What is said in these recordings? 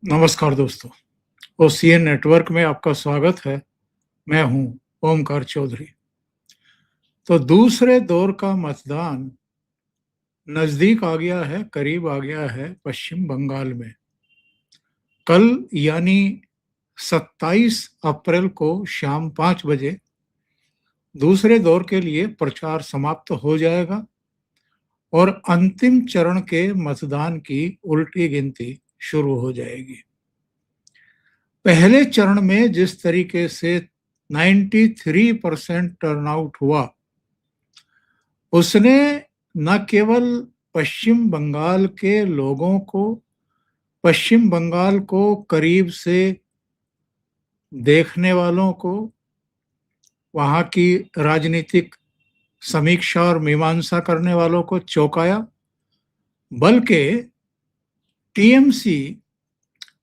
नमस्कार दोस्तों, OCN network में आपका स्वागत है। मैं हूं ओमकार चौधरी। तो दूसरे दौर का मतदान नजदीक आ गया है, करीब आ गया है पश्चिम बंगाल में। कल यानी 27 अप्रैल को शाम 5 बजे दूसरे दौर के लिए प्रचार समाप्त हो जाएगा और अंतिम चरण के मतदान की उल्टी गिनती शुरू हो जाएगी। पहले चरण में जिस तरीके से 93% टर्नआउट हुआ, उसने न केवल पश्चिम बंगाल के लोगों को, पश्चिम बंगाल को करीब से देखने वालों को, वहाँ की राजनीतिक समीक्षा और मीमांसा करने वालों को चौंकाया, बल्कि टीएमसी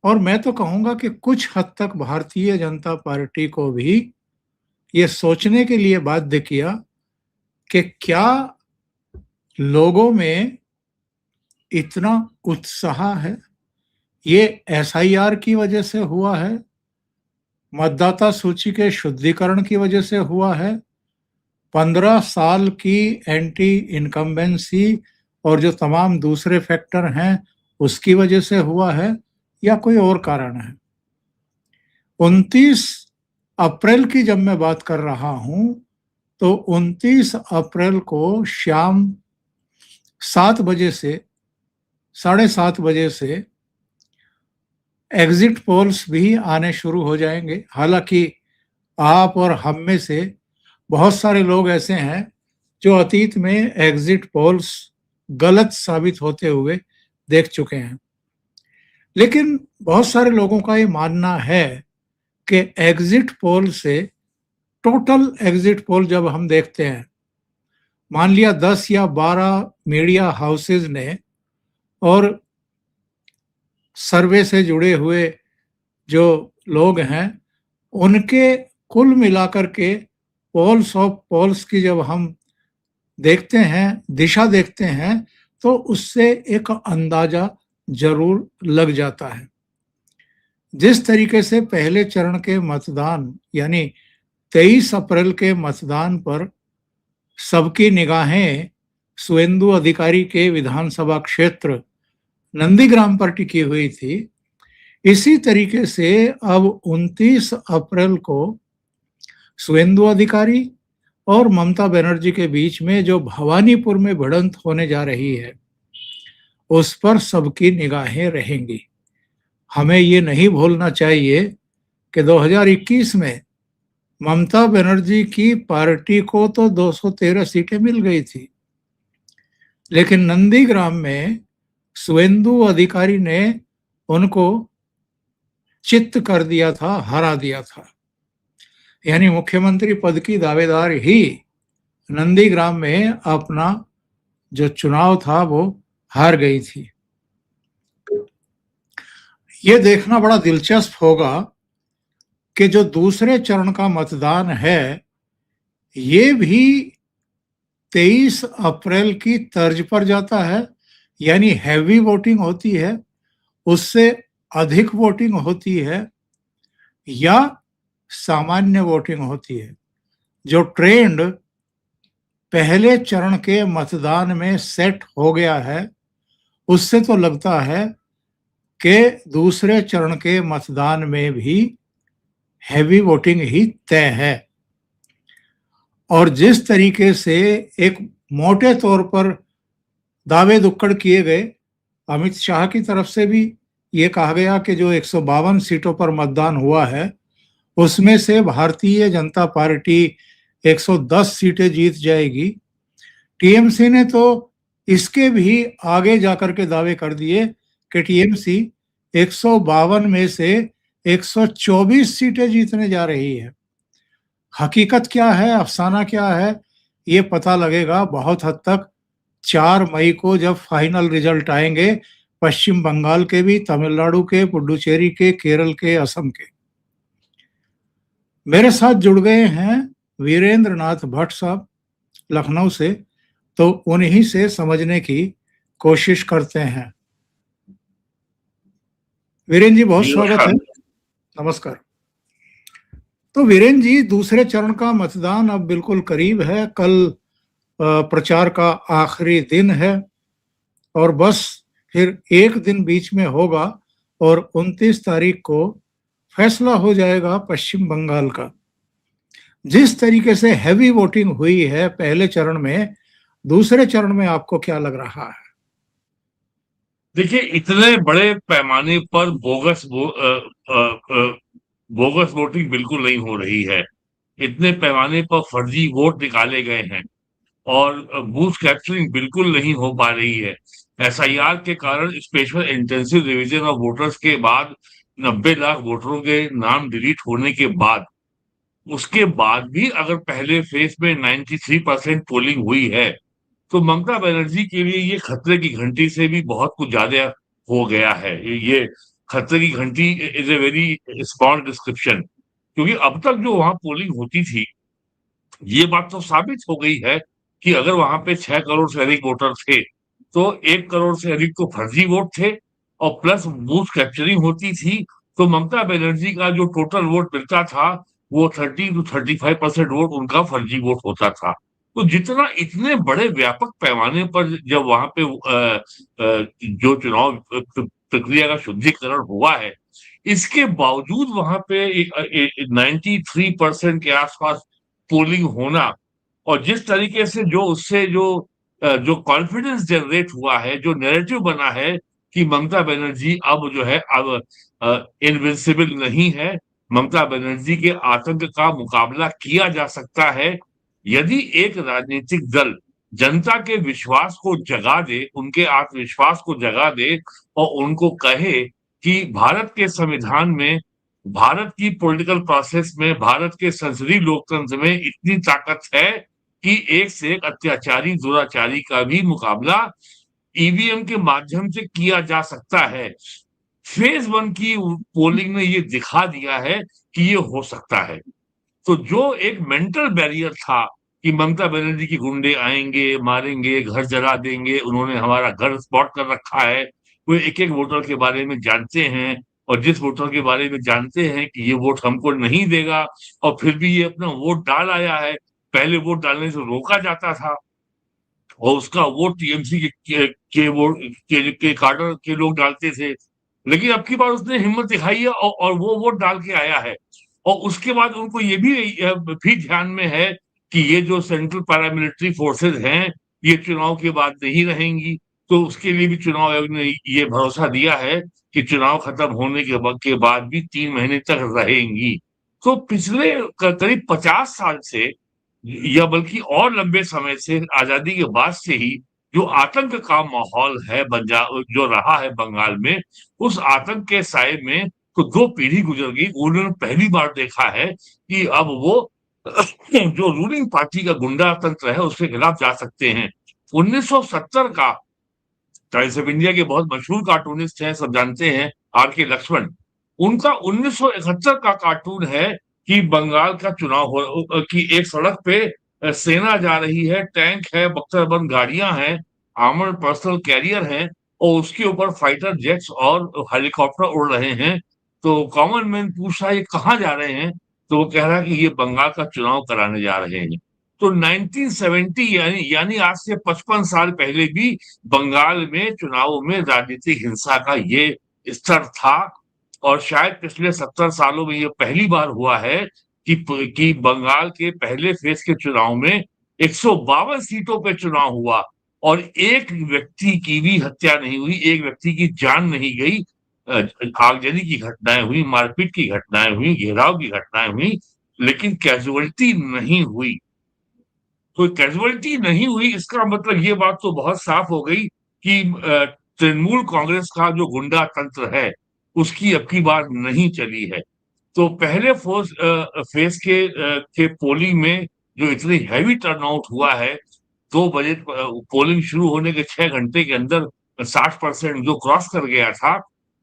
और मैं तो कहूँगा कि कुछ हद तक भारतीय जनता पार्टी को भी ये सोचने के लिए बाध्य किया कि क्या लोगों में इतना उत्साह है, ये एसआईआर की वजह से हुआ है, मतदाता सूची के शुद्धिकरण की वजह से हुआ है, 15 साल की एंटी इनकम्बेंसी और जो तमाम दूसरे फैक्टर हैं उसकी वजह से हुआ है, या कोई और कारण है। 29 अप्रैल की जब मैं बात कर रहा हूं, तो 29 अप्रैल को शाम 7 बजे से 7:30 बजे से एग्जिट पोल्स भी आने शुरू हो जाएंगे। हालांकि आप और हम में से बहुत सारे लोग ऐसे हैं जो अतीत में एग्जिट पोल्स गलत साबित होते हुए देख चुके हैं, लेकिन बहुत सारे लोगों का ये मानना है कि एग्जिट पोल से, टोटल एग्जिट पोल जब हम देखते हैं, मान लिया 10 या 12 मीडिया हाउसेज ने और सर्वे से जुड़े हुए जो लोग हैं उनके कुल मिलाकर के पोल्स ऑफ पोल्स की जब हम देखते हैं, दिशा देखते हैं, तो उससे एक अंदाजा जरूर लग जाता है। जिस तरीके से पहले चरण के मतदान यानी 23 अप्रैल के मतदान पर सबकी निगाहें सुवेंदु अधिकारी के विधानसभा क्षेत्र नंदीग्राम पर टिकी हुई थी, इसी तरीके से अब 29 अप्रैल को सुवेंदु अधिकारी और ममता बनर्जी के बीच में जो भवानीपुर में भिड़ंत होने जा रही है, उस पर सबकी निगाहें रहेंगी। हमें ये नहीं भूलना चाहिए कि 2021 में ममता बनर्जी की पार्टी को तो 213 सीटें मिल गई थी, लेकिन नंदीग्राम में सुवेंदु अधिकारी ने उनको चित्त कर दिया था, हरा दिया था। यानी मुख्यमंत्री पद की दावेदार ही नंदीग्राम में अपना जो चुनाव था वो हार गई थी। ये देखना बड़ा दिलचस्प होगा कि जो दूसरे चरण का मतदान है, ये भी 23 अप्रैल की तर्ज पर जाता है, यानी हैवी वोटिंग होती है, उससे अधिक वोटिंग होती है, या सामान्य वोटिंग होती है। जो ट्रेंड पहले चरण के मतदान में सेट हो गया है, उससे तो लगता है कि दूसरे चरण के मतदान में भी हैवी वोटिंग ही तय है। और जिस तरीके से एक मोटे तौर पर दावे दुक्कड़ किए गए, अमित शाह की तरफ से भी ये कहा गया कि जो 152 सीटों पर मतदान हुआ है, उसमें से भारतीय जनता पार्टी 110 सीटें जीत जाएगी। टीएमसी ने तो इसके भी आगे जाकर के दावे कर दिए कि टीएमसी 152 में से 124 सीटें जीतने जा रही है। हकीकत क्या है, अफसाना क्या है, ये पता लगेगा बहुत हद तक 4 मई को जब फाइनल रिजल्ट आएंगे, पश्चिम बंगाल के भी, तमिलनाडु के, पुडुचेरी के, केरल के, असम के। मेरे साथ जुड़ गए हैं वीरेंद्र नाथ भट्ट साहब लखनऊ से, तो उन्हीं से समझने की कोशिश करते हैं। वीरेन जी बहुत जी स्वागत है। नमस्कार। नमस्कार। तो वीरेन जी, दूसरे चरण का मतदान अब बिल्कुल करीब है। कल प्रचार का आखिरी दिन है और बस फिर एक दिन बीच में होगा और 29 तारीख को फैसला हो जाएगा पश्चिम बंगाल का। जिस तरीके से हैवी वोटिंग हुई है पहले चरण में, दूसरे चरण में आपको क्या लग रहा है? देखिए, इतने बड़े पैमाने पर बोगस वोटिंग बिल्कुल नहीं हो रही है। इतने पैमाने पर फर्जी वोट निकाले गए हैं और बूथ कैप्चरिंग बिल्कुल नहीं हो पा रही है। एसआईआर के कारण, special intensive revision of voters के बाद, 90 लाख वोटरों के नाम डिलीट होने के बाद, उसके बाद भी अगर पहले फेज में 93% पोलिंग हुई है, तो ममता बनर्जी के लिए ये खतरे की घंटी से भी बहुत कुछ ज्यादा हो गया है। ये खतरे की घंटी is a very small description, क्योंकि अब तक जो वहां पोलिंग होती थी, ये बात तो साबित हो गई है कि अगर वहां पे 6 करोड़ से अधिक वोटर थे, तो 1 करोड़ से अधिक तो फर्जी वोट थे और प्लस बूथ कैप्चरिंग होती थी। तो ममता बनर्जी का जो टोटल वोट मिलता था, वो 30 to 35% वोट उनका फर्जी वोट होता था। तो जितना इतने बड़े व्यापक पैमाने पर जब वहां पे जो चुनाव प्रक्रिया का शुद्धिकरण हुआ है, इसके बावजूद वहां पे 93% के आसपास पोलिंग होना, और जिस तरीके से जो उससे जो कॉन्फिडेंस जनरेट हुआ है, जो नैरेटिव बना है कि ममता बनर्जी अब जो है, अब इनविंसिबल नहीं है, ममता बनर्जी के आतंक का मुकाबला किया जा सकता है, यदि एक राजनीतिक दल जनता के विश्वास को जगा दे, उनके आत्मविश्वास को जगा दे और उनको कहे कि भारत के संविधान में, भारत की पॉलिटिकल प्रोसेस में, भारत के संसदीय लोकतंत्र में इतनी ताकत है कि एक से एक अत्याचारी दुराचारी का भी मुकाबला ईवीएम के माध्यम से किया जा सकता है। फेज 1 की पोलिंग ने ये दिखा दिया है कि ये हो सकता है। तो जो एक मेंटल बैरियर था कि ममता बनर्जी की गुंडे आएंगे, मारेंगे, घर जला देंगे, उन्होंने हमारा घर स्पॉट कर रखा है, वो एक एक वोटर के बारे में जानते हैं, और जिस वोटर के बारे में जानते हैं कि ये वोट हमको नहीं देगा और फिर भी ये अपना वोट डाल आया है, पहले वोट डालने से रोका जाता था और उसका वोट टीएमसी के वोट के कार्डर के लोग डालते थे। लेकिन अब की बार उसने हिम्मत दिखाई है और वो वोट डाल के आया है। और उसके बाद उनको ये भी ध्यान में है कि ये जो सेंट्रल पैरामिलिट्री फोर्सेस हैं, ये चुनाव के बाद नहीं रहेंगी। तो उसके लिए भी चुनाव आयोग ने ये भरोसा दिया है कि चुनाव खत्म होने के बाद भी 3 महीने तक रहेंगी। तो पिछले करीब 50 साल से, या बल्कि और लंबे समय से, आजादी के बाद से ही जो आतंक का माहौल है जो रहा है बंगाल में, उस आतंक के साए में तो 2 पीढ़ी गुजर गई। उन्होंने पहली बार देखा है कि अब वो जो रूलिंग पार्टी का गुंडा तंत्र है उसके खिलाफ जा सकते हैं। 1970 का टाइम्स ऑफ इंडिया के बहुत मशहूर कार्टूनिस्ट हैं, सब जानते हैं, आर के लक्ष्मण। उनका 1971 का कार्टून है कि बंगाल का चुनाव हो, कि एक सड़क पे सेना जा रही है, टैंक है, बख्तरबंद गाड़ियां हैं, आर्मर्ड पर्सनल कैरियर हैं, और उसके ऊपर फाइटर जेट्स और हेलीकॉप्टर उड़ रहे हैं। तो कॉमन मैन पूछ रहा है ये कहाँ जा रहे हैं, तो वो कह रहा है कि ये बंगाल का चुनाव कराने जा रहे हैं। तो 1970, यानी आज से 55 साल पहले भी बंगाल में चुनावों में राजनीतिक हिंसा का ये स्तर था। और शायद पिछले 70 सालों में ये पहली बार हुआ है कि बंगाल के पहले फेज के चुनाव में 152 सीटों पे चुनाव हुआ और एक व्यक्ति की भी हत्या नहीं हुई, एक व्यक्ति की जान नहीं गई। आगजनी की घटनाएं हुई, मारपीट की घटनाएं हुई, घेराव की घटनाएं हुई, लेकिन कैजुअलिटी नहीं हुई। कोई कैजुअलिटी नहीं हुई, इसका मतलब ये बात तो बहुत साफ हो गई कि तृणमूल कांग्रेस का जो गुंडा तंत्र है उसकी अब की बार नहीं चली है। तो पहले फेज के पोलिंग में जो इतनी हैवी टर्नआउट हुआ है, 2 बजे पोलिंग शुरू होने के 6 घंटे के अंदर 60% जो क्रॉस कर गया था,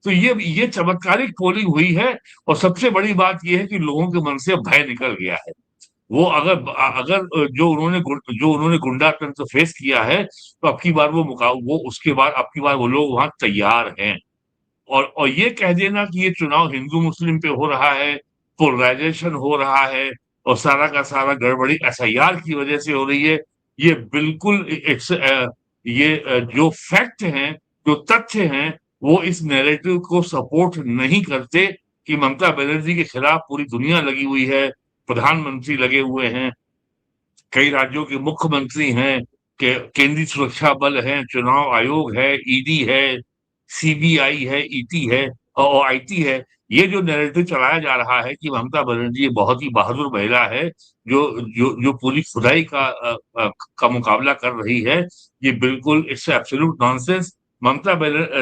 तो ये चमत्कारिक पोलिंग हुई है। और सबसे बड़ी बात यह है कि लोगों के मन से भय निकल गया है। वो अगर अगर जो उन्होंने गुंडा तंत्र फेस किया है, तो अब की बार वो उसके बाद अब की बार वो लोग वहां तैयार हैं। और ये कह देना कि ये चुनाव हिंदू मुस्लिम पे हो रहा है, पोलराइजेशन हो रहा है और सारा का सारा गड़बड़ी एसआईआर की वजह से हो रही है, ये बिल्कुल जो फैक्ट हैं, जो तथ्य हैं, वो इस नैरेटिव को सपोर्ट नहीं करते कि ममता बनर्जी के खिलाफ पूरी दुनिया लगी हुई है, प्रधानमंत्री लगे हुए हैं, कई राज्यों के मुख्यमंत्री हैं, केंद्रीय सुरक्षा बल है, चुनाव आयोग है, ईडी है, सीबीआई है, ईटी है और आईटी है। ये जो नैरेटिव चलाया जा रहा है कि ममता बनर्जी बहुत ही बहादुर महिला है, जो जो जो पूरी खुदाई का मुकाबला कर रही है, ये बिल्कुल इट्स एब्सोल्यूट नॉनसेंस।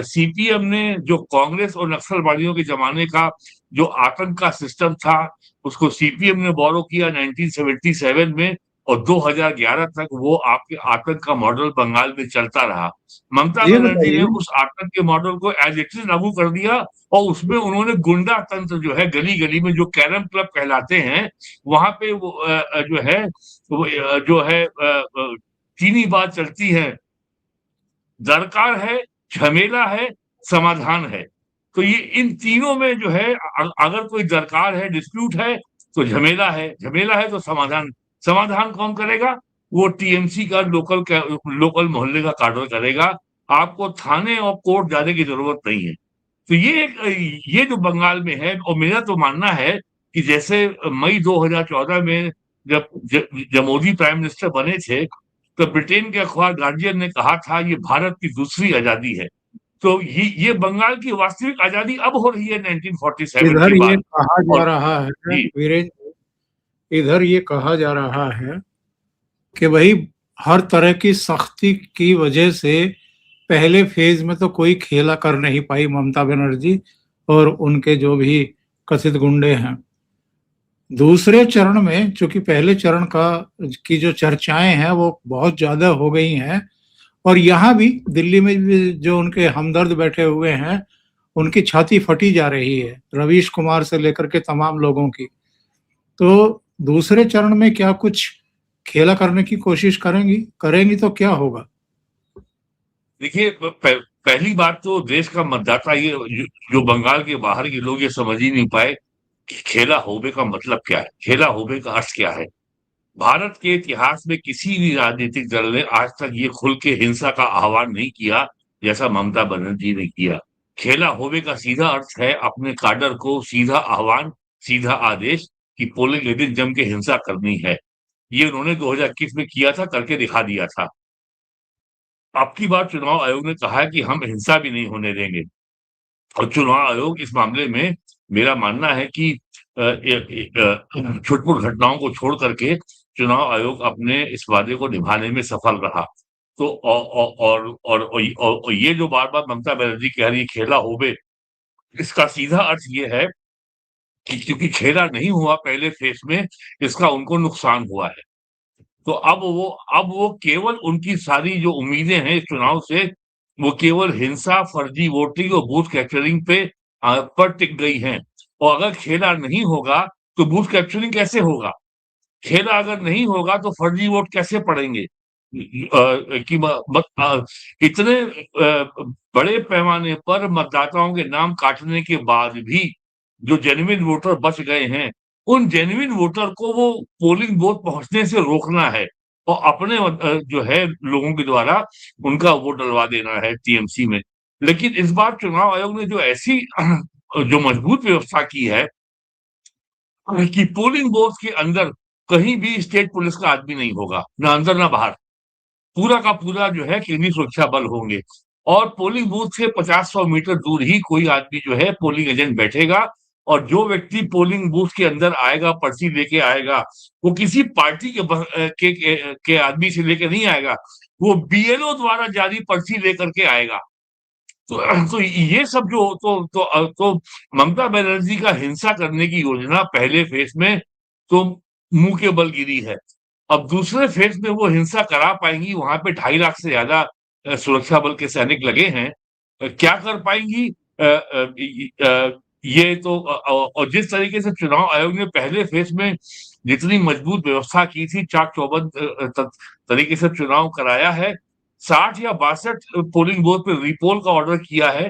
सीपीएम ने जो कांग्रेस और नक्सलवादियों के जमाने का जो आतंक का सिस्टम था, उसको सीपीएम ने बोरो किया 1977 में और 2011 तक वो आपके आतंक का मॉडल बंगाल में चलता रहा। ममता ये बनर्जी ने बताइए, उस आतंक के मॉडल को एज इट इज लागू कर दिया और उसमें उन्होंने गुंडा तंत्र जो है गली गली में जो कैरम क्लब कहलाते हैं, वहां पे वो जो है चीनी बात चलती है, दरकार है, झमेला है, समाधान है। तो ये इन तीनों में जो है अगर कोई दरकार है, डिस्प्यूट है तो झमेला है तो समाधान। समाधान कौन करेगा? वो टीएमसी का लोकल मोहल्ले का काडर करेगा। आपको थाने और कोर्ट जाने की जरूरत नहीं है। तो ये जो बंगाल में है, और मेरा तो मानना है कि जैसे मई 2014 में जब मोदी प्राइम मिनिस्टर बने थे, तो ब्रिटेन के अखबार गार्जियन ने कहा था ये भारत की दूसरी आजादी है। तो ये बंगाल की वास्तविक आजादी अब हो रही है 1947 इधर के ये बाद। कहा जा और रहा है, जी, वीरेंद्र, इधर ये कहा जा रहा है कि भाई हर तरह की सख्ती की वजह से पहले फेज में तो कोई खेला कर नहीं पाई ममता बनर्जी और उनके जो भी कथित गुंडे हैं। दूसरे चरण में, चूंकि पहले चरण का की जो चर्चाएं हैं वो बहुत ज्यादा हो गई हैं, और यहाँ भी दिल्ली में भी जो उनके हमदर्द बैठे हुए हैं, उनकी छाती फटी जा रही है, रवीश कुमार से लेकर के तमाम लोगों की। तो दूसरे चरण में क्या कुछ खेला करने की कोशिश करेंगी तो क्या होगा? देखिए पहली बात तो देश का मतदाता ये जो बंगाल के बाहर के लोग ये समझ ही नहीं पाए कि खेला होबे का मतलब क्या है, खेला होबे का अर्थ क्या है। भारत के इतिहास में किसी भी राजनीतिक दल ने आज तक ये खुल के हिंसा का आह्वान नहीं किया जैसा ममता बनर्जी ने किया। खेला होवे का सीधा अर्थ है अपने काडर को सीधा आह्वान, सीधा आदेश कि पोलिंग के दिन जम के हिंसा करनी है। ये उन्होंने 2021 में किया था, करके दिखा दिया था। अब की बार चुनाव आयोग ने कहा है कि हम हिंसा भी नहीं होने देंगे और चुनाव आयोग इस मामले में, मेरा मानना है कि छुटपुट घटनाओं को छोड़ करके चुनाव आयोग अपने इस वादे को निभाने में सफल रहा। तो और ये जो बार-बार ममता बनर्जी कह रही है खेला होबे, इसका सीधा अर्थ ये है कि क्योंकि खेला नहीं हुआ पहले फेज में, इसका उनको नुकसान हुआ है। तो अब वो केवल उनकी सारी जो उम्मीदें हैं इस चुनाव से, वो केवल हिंसा, फर्जी वोटिंग और बूथ कैप्चरिंग पर टिक गई हैं। और अगर खेला नहीं होगा, तो बूथ कैप्चरिंग कैसे होगा? खेला अगर नहीं होगा तो फर्जी वोट कैसे पड़ेंगे? कि इतने बड़े पैमाने पर मतदाताओं के नाम काटने के बाद भी जो जेन्युइन वोटर बच गए हैं, उन जेन्युइन वोटर को वो पोलिंग बूथ पहुंचने से रोकना है और अपने जो है लोगों के द्वारा उनका वोट डलवा देना है टीएमसी में। लेकिन इस बार चुनाव आयोग ने जो ऐसी जो मजबूत व्यवस्था की है कि पोलिंग बूथ के अंदर कहीं भी स्टेट पुलिस का आदमी नहीं होगा, ना अंदर ना बाहर। पूरा का पूरा जो है केंद्रीय सुरक्षा बल होंगे और पोलिंग बूथ से 50-100 मीटर दूर ही कोई आदमी जो है पोलिंग एजेंट बैठेगा और जो व्यक्ति पोलिंग बूथ के अंदर आएगा, पर्ची लेके आएगा, वो किसी पार्टी के आदमी से लेके नहीं आएगा, वो बीएलओ द्वारा जारी पर्ची लेकर के आएगा। तो ये सब जो तो ममता बनर्जी का हिंसा करने की योजना पहले फेज में तो मुंह के बल गिरी है। अब दूसरे फेज में वो हिंसा करा पाएंगी, वहां पे 2.5 लाख से ज्यादा सुरक्षा बल के सैनिक लगे हैं। क्या कर पाएंगी? ये तो और जिस तरीके से चुनाव आयोग ने पहले फेज में जितनी मजबूत व्यवस्था की थी, चाक चौबंद तरीके से चुनाव कराया है, 60 या 62 पोलिंग बूथ पे रीपोल का ऑर्डर किया है,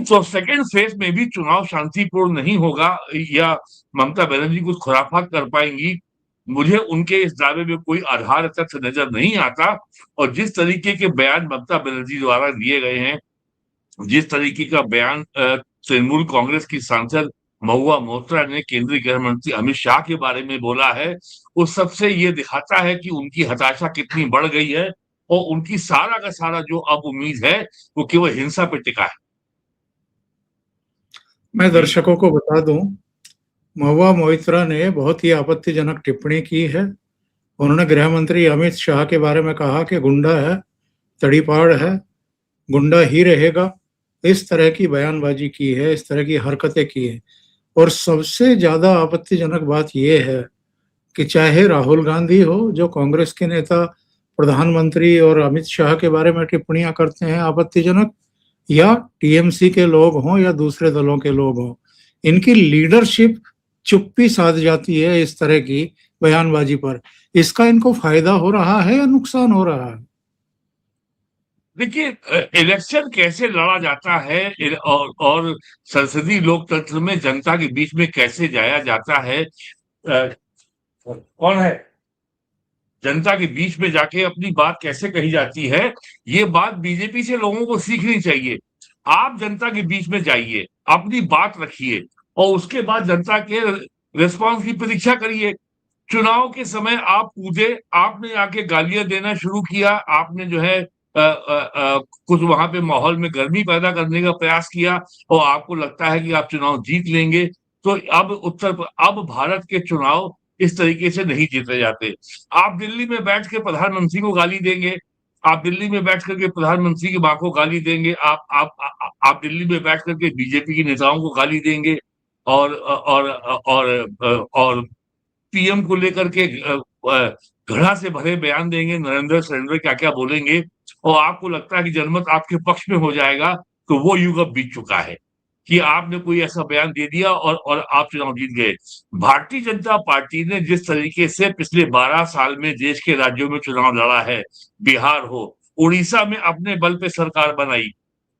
तो सेकंड फेज में भी चुनाव शांतिपूर्ण नहीं होगा या ममता बनर्जी कुछ खुराफात कर पाएंगी, मुझे उनके इस दावे में कोई आधार तथ्य नजर नहीं आता। और जिस तरीके के बयान ममता बनर्जी द्वारा दिए गए हैं, जिस तरीके का बयान तृणमूल कांग्रेस की सांसद महुआ मोइत्रा ने केंद्रीय गृह मंत्री अमित शाह के बारे में बोला है, उस सबसे ये दिखाता है कि उनकी हताशा कितनी बढ़ गई है और उनकी सारा का सारा जो अब उम्मीद है वो केवल हिंसा पे टिका है। मैं जी। दर्शकों को बता दूं, महुआ मोइत्रा ने बहुत ही आपत्तिजनक टिप्पणी की है। उन्होंने गृह मंत्री अमित शाह के बारे में कहा कि गुंडा है, तड़ीपार है, गुंडा ही रहेगा। इस तरह की बयानबाजी की है, इस तरह की हरकतें की है। और सबसे ज्यादा आपत्तिजनक बात यह है कि चाहे राहुल गांधी हो, जो कांग्रेस के नेता, प्रधानमंत्री, और अमित शाह के बारे में टिप्पणियां करते हैं आपत्तिजनक, या टीएमसी के लोग हों या दूसरे दलों के लोग हों, इनकी लीडरशिप चुप्पी साध जाती है इस तरह की बयानबाजी पर। इसका इनको फायदा हो रहा है या नुकसान हो रहा है? देखिए, इलेक्शन कैसे लड़ा जाता है और संसदीय लोकतंत्र में जनता के बीच में कैसे जाया जाता है, कौन है, जनता के बीच में जाके अपनी बात कैसे कही जाती है, ये बात बीजेपी से लोगों को सीखनी चाहिए। आप जनता के बीच में जाइए, अपनी बात रखिए और उसके बाद जनता के रिस्पांस की प्रतीक्षा करिए। चुनाव के समय आप कूदे, आपने आके गालियां देना शुरू किया, आपने जो है कुछ वहां पे माहौल में गर्मी पैदा करने का प्रयास किया और आपको लगता है कि आप चुनाव जीत लेंगे। तो अब भारत के चुनाव इस तरीके से नहीं जीते जाते। आप दिल्ली में बैठ के प्रधानमंत्री को गाली देंगे, आप दिल्ली में बैठ करके प्रधानमंत्री की मां को गाली देंगे, आप दिल्ली में बैठ करके बीजेपी के नेताओं को गाली देंगे और पीएम को लेकर के घृणा से भरे बयान देंगे, नरेंद्र सरेंद्र क्या क्या बोलेंगे और आपको लगता है कि जनमत आपके पक्ष में हो जाएगा, तो वो युग अब बीत चुका है कि आपने कोई ऐसा बयान दे दिया और आप चुनाव जीत गए। भारतीय जनता पार्टी ने जिस तरीके से पिछले 12 साल में देश के राज्यों में चुनाव लड़ा है, बिहार हो, उड़ीसा में अपने बल पे सरकार बनाई,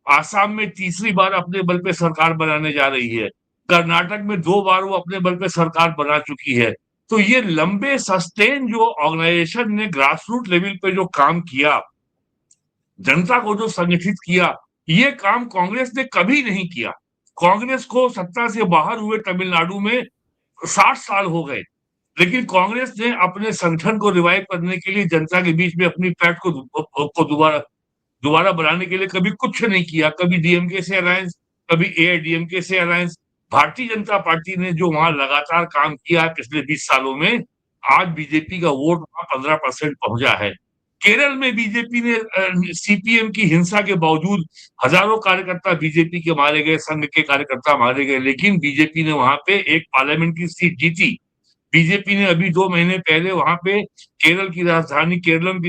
आसाम में तीसरी बार अपने बल पे सरकार बनाने जा रही है, कर्नाटक में 2 बार वो अपने बल पे सरकार बना चुकी है। तो ये लंबे सस्टेन जो ऑर्गेनाइजेशन ने ग्रास रूट लेवल पे जो काम किया, जनता को जो संगठित किया, ये काम कांग्रेस ने कभी नहीं किया। कांग्रेस को सत्ता से बाहर हुए तमिलनाडु में 60 साल हो गए, लेकिन कांग्रेस ने अपने संगठन को रिवाइव करने के लिए जनता के बीच में अपनी पैठ को दोबारा दोबारा बनाने के लिए कभी कुछ नहीं किया। कभी डीएमके से अलायंस, कभी एआईडीएमके से अलायंस। भारतीय जनता पार्टी ने जो वहां लगातार काम किया है पिछले 20 सालों में, आज बीजेपी का वोट वहां 15% पहुंचा है। केरल में बीजेपी ने सीपीएम की हिंसा के बावजूद हजारों कार्यकर्ता बीजेपी के मारे गए, संघ के कार्यकर्ता मारे गए, लेकिन बीजेपी ने वहां पे एक पार्लियामेंट की सीट जीती। बीजेपी ने अभी 2 महीने पहले वहां पे केरलम की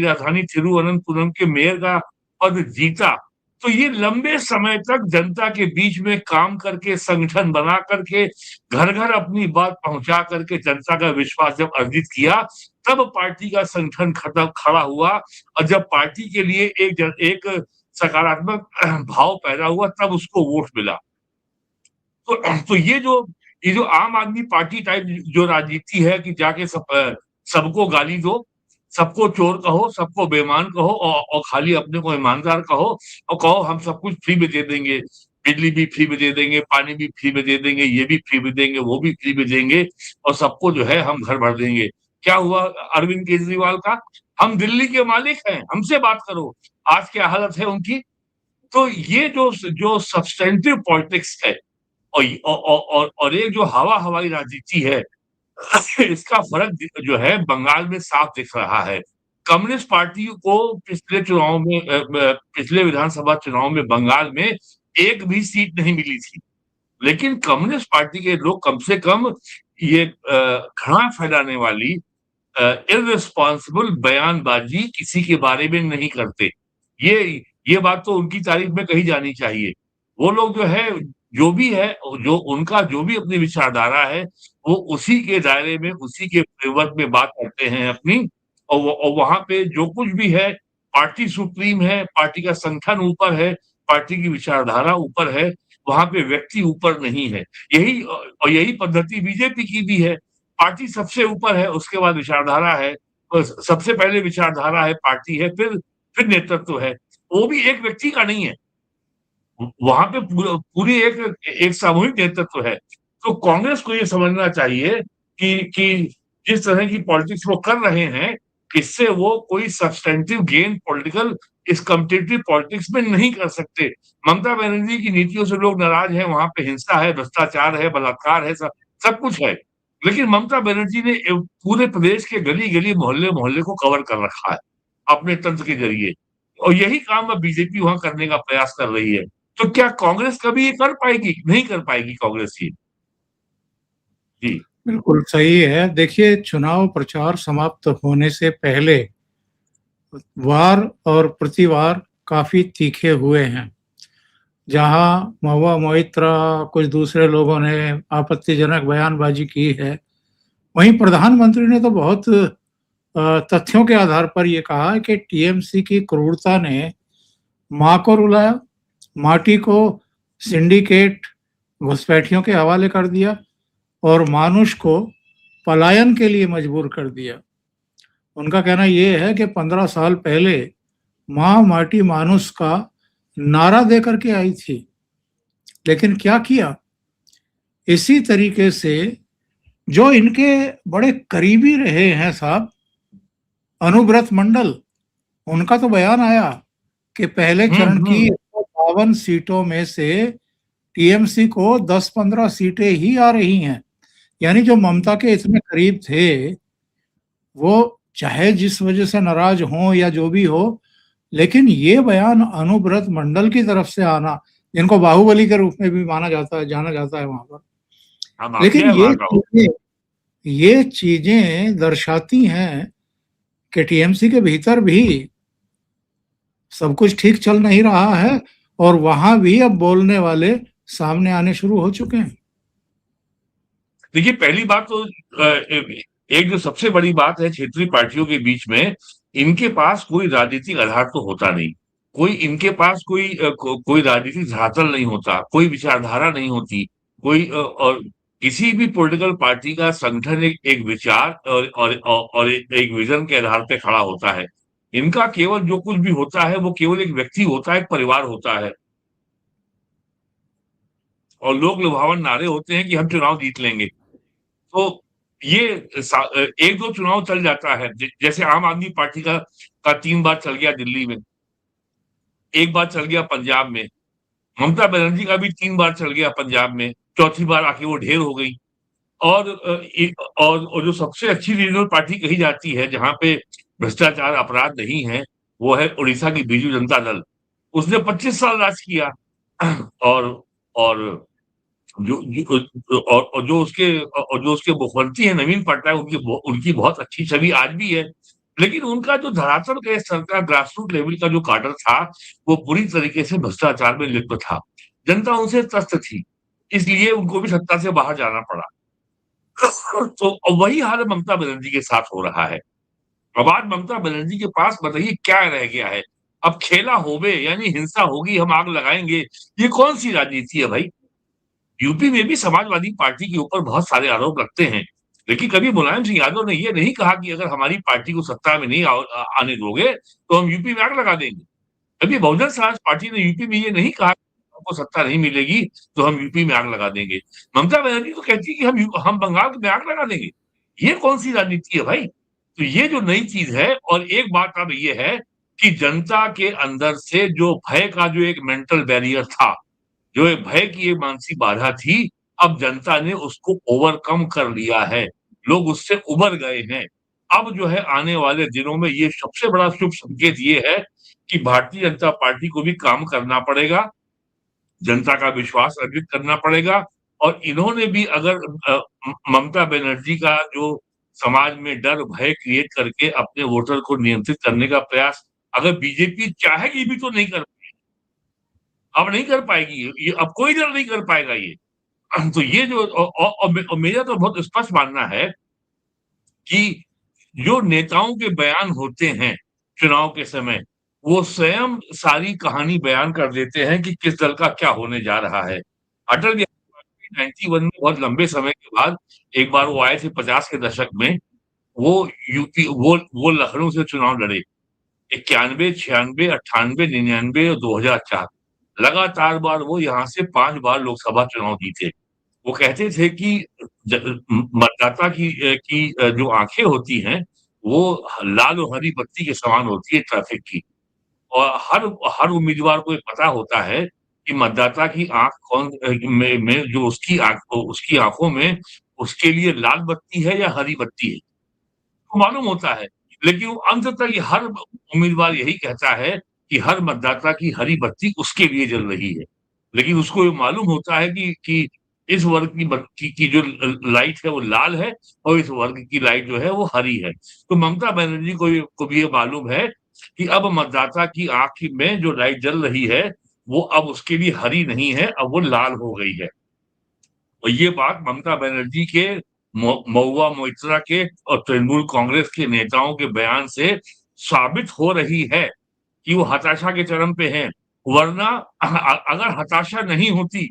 राजधानी थिरुवनंतपुरम के मेयर का पद जीता। तो ये लंबे समय तक जनता के बीच में काम करके, संगठन बना करके, घर घर अपनी बात पहुंचा करके जनता का विश्वास जब अर्जित किया, तब पार्टी का संगठन खड़ा हुआ और जब पार्टी के लिए एक सकारात्मक भाव पैदा हुआ, तब उसको वोट मिला। तो ये जो आम आदमी पार्टी टाइप जो राजनीति है कि जाके सबको गाली दो, सबको चोर कहो, सबको बेईमान कहो और खाली अपने को ईमानदार कहो और कहो हम सब कुछ फ्री में दे देंगे, बिजली भी फ्री में दे देंगे, पानी भी फ्री में दे देंगे, ये भी फ्री में देंगे, वो भी फ्री में देंगे और सबको जो है हम घर भर देंगे। क्या हुआ अरविंद केजरीवाल का? हम दिल्ली के मालिक हैं, हमसे बात करो। आज क्या हालत है उनकी? तो ये जो सब्सटेंटिव पॉलिटिक्स है और एक जो हवाई राजनीति है, इसका फर्क जो है बंगाल में साफ दिख रहा है। कम्युनिस्ट पार्टी को पिछले विधानसभा चुनाव में बंगाल में एक भी सीट नहीं मिली थी, लेकिन कम्युनिस्ट पार्टी के लोग कम से कम ये घृणा फैलाने वाली इररिस्पॉन्सिबल बयानबाजी किसी के बारे में नहीं करते। ये ये बात तो उनकी तारीफ में कही जानी चाहिए। वो लोग जो है, जो भी है, जो उनका जो भी अपनी विचारधारा है, वो उसी के दायरे में, उसी के फ्रेमवर्क में बात करते हैं अपनी और वहां पे जो कुछ भी है, पार्टी सुप्रीम है, पार्टी का संगठन ऊपर है, पार्टी की विचारधारा ऊपर है, वहाँ पे व्यक्ति ऊपर नहीं है। यही पद्धति बीजेपी की भी है। पार्टी सबसे ऊपर है, उसके बाद विचारधारा है। सबसे पहले विचारधारा है, पार्टी है, फिर नेतृत्व है। वो भी एक व्यक्ति का नहीं है। वहाँ पे पूरी एक सामूहिक नेतृत्व है। तो कांग्रेस को ये समझना चाहिए कि जिस तरह की पॉलिटिक्स वो कर रहे हैं, इससे वो कोई सब्सटेंटिव गेन पॉलिटिकल इस कॉम्पिटिटिव पॉलिटिक्स में नहीं कर सकते। ममता बनर्जी की नीतियों से लोग नाराज हैं, वहाँ पे हिंसा है, भ्रष्टाचार है, बलात्कार है, सब कुछ है। लेकिन ममता बनर्जी ने पूरे प्रदेश के गली-गली, मोहल्ले-मोहल्ले को कवर कर रखा है, अपने तंत्र के ज़रिए। और यही काम अब बीजेपी वहाँ करने का प्रयास कर रही है। तो क्या कांग्रेस कभी ये कर पाएगी? नहीं कर पाएगी कांग्रेस ये। जी। बिल्कुल सही है। देखिए, चुनाव प्रचार समाप्त होने से पहले वार और प्रतिवार काफ़ी तीखे हुए हैं। जहाँ महुआ मोइत्रा, कुछ दूसरे लोगों ने आपत्तिजनक बयानबाज़ी की है, वहीं प्रधानमंत्री ने तो बहुत तथ्यों के आधार पर ये कहा है कि टीएमसी की क्रूरता ने माँ को रुलाया, माटी को सिंडिकेट घुसपैठियों के हवाले कर दिया और मानुष को पलायन के लिए मजबूर कर दिया। उनका कहना ये है कि 15 साल पहले माँ माटी मानुष का नारा दे करके आई थी, लेकिन क्या किया? इसी तरीके से जो इनके बड़े करीबी रहे हैं साहब, अनुव्रत मंडल, उनका तो बयान आया कि पहले चरण की 152 सीटों में से टीएमसी को 10-15 सीटें ही आ रही हैं। यानी जो ममता के इतने करीब थे, वो चाहे जिस वजह से नाराज हों या जो भी हो, लेकिन ये बयान अनुव्रत मंडल की तरफ से आना, जिनको बाहुबली के रूप में भी माना जाता है, जाना जाता है वहाँ पर। लेकिन ये चीजें दर्शाती हैं कि टीएमसी के भीतर भी सब कुछ ठीक चल नहीं रहा है और वहां भी अब बोलने वाले सामने आने शुरू हो चुके हैं। देखिए, पहली बात तो एक जो सबसे बड़ी बात है क्षेत्रीय पार्टियों के बीच में, इनके पास कोई राजनीतिक आधार तो होता नहीं। इनके पास कोई राजनीतिक धरातल नहीं होता, कोई विचारधारा नहीं होती, और किसी भी पॉलिटिकल पार्टी का संगठन एक विचार और एक विजन के आधार पे खड़ा होता है। इनका केवल जो कुछ भी होता है, वो केवल एक व्यक्ति होता है, एक परिवार होता है। और लोक लुभावन नारे होते हैं कि हम चुनाव जीत लेंगे। तो ये 1-2 चुनाव चल जाता है। जैसे आम आदमी पार्टी का 3 बार चल गया दिल्ली में, 1 बार चल गया पंजाब में। ममता बनर्जी का भी 3 बार चल गया पंजाब में, चौथी बार आके वो ढेर हो गई। और जो सबसे अच्छी रीजनल पार्टी कही जाती है, जहाँ पे भ्रष्टाचार अपराध नहीं है, वो है उड़ीसा की बीजू जनता दल। उसने 25 साल राज किया। और और जो उसके मुखर्जी हैं नवीन पटनायक, उनकी बहुत अच्छी छवि आज भी है। लेकिन उनका जो धरातल के स्तर का ग्रासरूट लेवल का जो काडर था, वो पूरी तरीके से भ्रष्टाचार में लिप्त था। जनता उनसे त्रस्त थी, इसलिए उनको भी सत्ता से बाहर जाना पड़ा। तो वही हाल ममता बनर्जी के साथ हो रहा है। अब आज ममता बनर्जी के पास बताइए क्या रह गया है? अब खेला होवे यानी हिंसा होगी, हम आग लगाएंगे, ये कौन सी राजनीति है भाई? यूपी में भी समाजवादी पार्टी के ऊपर बहुत सारे आरोप लगते हैं, लेकिन कभी मुलायम सिंह यादव ने ये नहीं कहा कि अगर हमारी पार्टी को सत्ता में नहीं आने दोगे तो हम यूपी में आग लगा देंगे। कभी बहुजन समाज पार्टी ने यूपी में ये नहीं कहा हमको सत्ता नहीं मिलेगी तो हम यूपी में आग लगा देंगे। ममता बनर्जी तो कहती है कि हम बंगाल में आग लगा देंगे। ये कौन सी राजनीति है भाई? तो ये जो नई चीज है। और एक बात अब ये है कि जनता के अंदर से जो भय का जो एक मेंटल बैरियर था, जो एक भय की एक मानसिक बाधा थी, अब जनता ने उसको ओवरकम कर लिया है। लोग उससे उबर गए हैं। अब जो है आने वाले दिनों में ये सबसे बड़ा शुभ संकेत ये है कि भारतीय जनता पार्टी को भी काम करना पड़ेगा, जनता का विश्वास अर्जित करना पड़ेगा। और इन्होंने भी अगर ममता बनर्जी का जो समाज में डर भय क्रिएट करके अपने वोटर को नियंत्रित करने का प्रयास अगर बीजेपी चाहेगी भी तो नहीं कर अब नहीं कर पाएगी। ये अब कोई दल नहीं कर पाएगा ये। तो ये जो मेरा तो बहुत स्पष्ट मानना है कि जो नेताओं के बयान होते हैं चुनाव के समय, वो स्वयं सारी कहानी बयान कर देते हैं कि किस दल का क्या होने जा रहा है। अटल बिहारी वाजपेयी 91 में बहुत लंबे समय के बाद एक बार वो आए थे 50 के दशक में, वो यूपी वो लखनऊ से चुनाव लड़े। 91, 96, 98, 99 और 2004 लगातार बार वो यहाँ से 5 बार लोकसभा चुनाव जीते। वो कहते थे कि मतदाता की जो आँखें होती हैं, वो लाल और हरी बत्ती के समान होती है ट्रैफिक की। और हर उम्मीदवार को ये पता होता है कि मतदाता की आँख में जो उसकी आँखों में उसके लिए लाल बत्ती है या हरी बत्ती है, तो मालूम होता है। लेकिन वो अंत तक ये हर उम्मीदवार यही कहता है कि हर मतदाता की हरी बत्ती उसके लिए जल रही है। लेकिन उसको ये मालूम होता है कि इस वर्ग की बत्ती की जो लाइट है वो लाल है और इस वर्ग की लाइट जो है वो हरी है। तो ममता बनर्जी को भी ये मालूम है कि अब मतदाता की आँख में जो लाइट जल रही है, वो अब उसके लिए हरी नहीं है, अब वो लाल हो गई है। और ये बात ममता बनर्जी के महुआ मोइत्रा के और तृणमूल कांग्रेस के नेताओं के बयान से साबित हो रही है कि वो हताशा के चरम पे हैं। वरना अगर हताशा नहीं होती,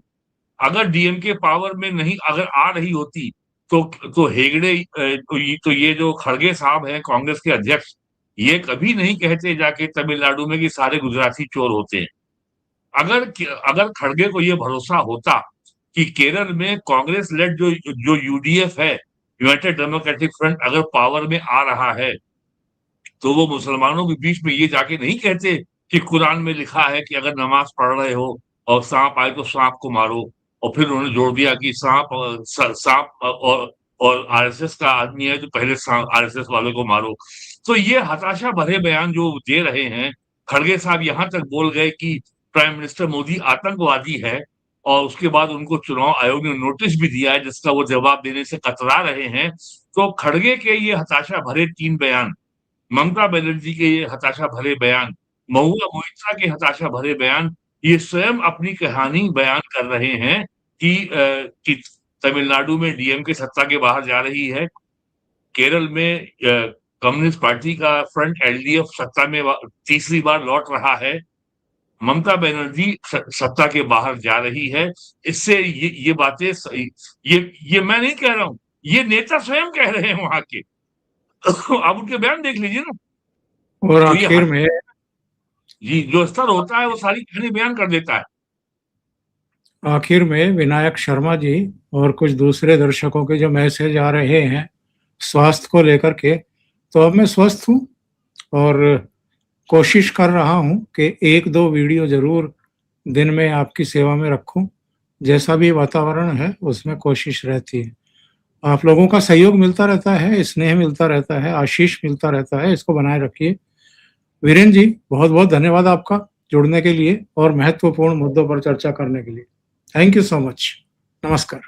अगर डीएमके पावर में नहीं अगर आ रही होती, तो हेगड़े तो ये जो खड़गे साहब हैं कांग्रेस के अध्यक्ष, ये कभी नहीं कहते जाके तमिलनाडु में कि सारे गुजराती चोर होते हैं। अगर खड़गे को ये भरोसा होता कि केरल में कांग्रेस लेड जो यूडीएफ है, यूनाइटेड डेमोक्रेटिक फ्रंट अगर पावर में आ रहा है, तो वो मुसलमानों के बीच में ये जाके नहीं कहते कि कुरान में लिखा है कि अगर नमाज पढ़ रहे हो और सांप आए तो सांप को मारो, और फिर उन्होंने जोड़ दिया कि सांप और आरएसएस का आदमी है तो पहले आरएसएस वालों को मारो। तो ये हताशा भरे बयान जो दे रहे हैं, खड़गे साहब यहाँ तक बोल गए कि प्राइम मिनिस्टर मोदी आतंकवादी है, और उसके बाद उनको चुनाव आयोग ने नोटिस भी दिया है जिसका वो जवाब देने से कतरा रहे हैं। तो खड़गे के ये हताशा भरे 3 बयान, ममता बनर्जी के ये हताशा भरे बयान, महुआ मोइत्रा के हताशा भरे बयान, ये स्वयं अपनी कहानी बयान कर रहे हैं कि तमिलनाडु में डीएमके सत्ता के बाहर जा रही है, केरल में कम्युनिस्ट पार्टी का फ्रंट एलडीएफ सत्ता में तीसरी बार लौट रहा है, ममता बनर्जी सत्ता के बाहर जा रही है। इससे ये बातें ये मैं नहीं कह रहा हूँ, ये नेता स्वयं कह रहे हैं वहां के। आप उनके बयान देख लीजिए ना। और तो आखिर में जी, जो स्तर होता है वो सारी कहानी बयान कर देता है। आखिर में विनायक शर्मा जी और कुछ दूसरे दर्शकों के जो मैसेज आ रहे हैं स्वास्थ्य को लेकर के, तो अब मैं स्वस्थ हूँ और कोशिश कर रहा हूँ कि 1-2 वीडियो ज़रूर दिन में आपकी सेवा में रखूँ। जैसा भी वातावरण है उसमें कोशिश रहती है। आप लोगों का सहयोग मिलता रहता है, स्नेह मिलता रहता है, आशीष मिलता रहता है, इसको बनाए रखिए। वीरेंद्र जी, बहुत-बहुत धन्यवाद आपका जुड़ने के लिए और महत्वपूर्ण मुद्दों पर चर्चा करने के लिए। Thank you so much. नमस्कार।